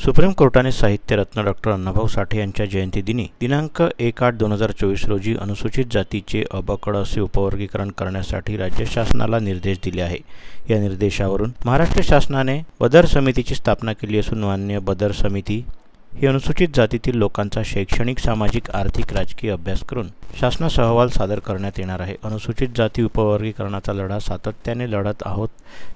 Supreme कोर्टाने साहित्यरत्न doctor Annabhau Sathe यांच्या जयंतीदिनी दिनांक 1/8/2024 रोजी अनुसूचित जातीचे अबकड असे उपवर्गीकरण करण्यासाठी राज्य शासनाला निर्देश दिले आहे। या निर्देशावरून महाराष्ट्र शासनाने बदर समितीची स्थापना केली असून मान्य बदर समिती ही अनुसूचित जातीतील लोकांचा शैक्षणिक, सामाजिक, आर्थिक, राजकीय अभ्यास करून शासनास अहवाल सादर करण्यात येणार आहे। अनुसूचित जाती उपवर्गीकरणाचा लढा सातत्याने लढत आहोत।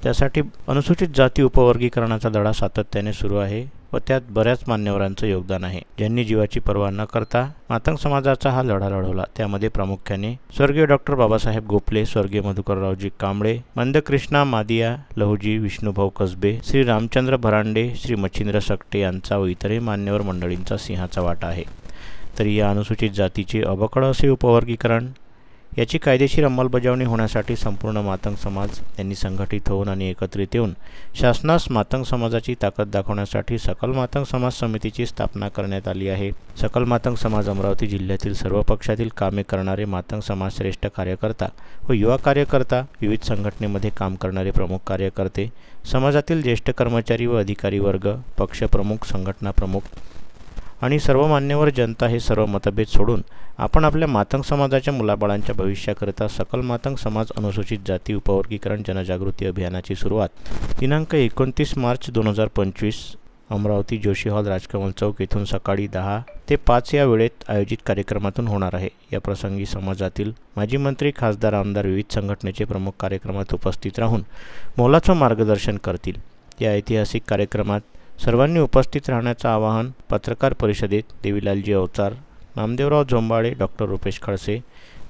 त्यासाठी अनुसूचित जाती उपवर्गीकरणाचा लढा सातत्याने सुरू आहे व त्यात बऱ्याच मान्यवरांचं योगदान आहे, ज्यांनी जीवाची पर्वा न करता मातंग समाजाचा हा लढा लढवला। त्यामध्ये प्रामुख्याने स्वर्गीय डॉक्टर बाबासाहेब गोपले, स्वर्गीय मधुकररावजी कांबळे, मंदकृष्णा मादिया, लहुजी विष्णुभाऊ कसबे, श्री रामचंद्र भरांडे, श्री मच्छिंद्र सकटे यांचा व इतरही मान्यवर मंडळींचा सिंहाचा वाटा आहे। तरी या अनुसूचित जातीचे अबकड असे उपवर्गीकरण याची कायदेशीर अंमलबजावणी होण्यासाठी संपूर्ण मातंग समाज यांनी संघटित होऊन आणि एकत्रित येऊन शासनास मातंग समाजाची ताकद दाखवण्यासाठी सकल मातंग समाज समितीची स्थापना करण्यात आली आहे। सकल मातंग समाज अमरावती जिल्ह्यातील सर्व पक्षातील कामे करणारे मातंग समाज श्रेष्ठ कार्यकर्ता व युवा कार्यकर्ता, विविध संघटनेमध्ये काम करणारे प्रमुख कार्यकर्ते, समाजातील ज्येष्ठ कर्मचारी व अधिकारी वर्ग, पक्षप्रमुख, संघटना प्रमुख आणि सर्व मान्यवर जनता हे सर्व मतभेद सोडून आपण आपल्या मातंग समाजाच्या मुलाबाळांच्या भविष्याकरिता सकल मातंग समाज अनुसूचित जाती उपवर्गीकरण जनजागृती अभियानाची सुरुवात दिनांक 29 मार्च 2025 अमरावती जोशी हॉल, राजकमल चौक येथून सकाळी 10 ते 5 या वेळेत आयोजित कार्यक्रमातून होणार आहे। या प्रसंगी समाजातील माजी मंत्री, खासदार, आमदार, विविध संघटनेचे प्रमुख कार्यक्रमात उपस्थित राहून मोलाचं मार्गदर्शन करतील। या ऐतिहासिक कार्यक्रमात सर्वांनी उपस्थित राहण्याचं आवाहन पत्रकार परिषदेत देवीलालजी अवचार, नामदेवराव झोंबाळे, डॉक्टर रुपेश खडसे,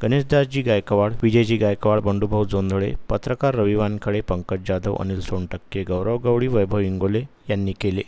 गणेशदासजी गायकवाड, विजयजी गायकवाड, बंडूभाऊ जोंधळे, पत्रकार रवी वानखडे, पंकज जाधव, अनिल सोनटक्के, गौरव गवळी, वैभव इंगोले यांनी केले।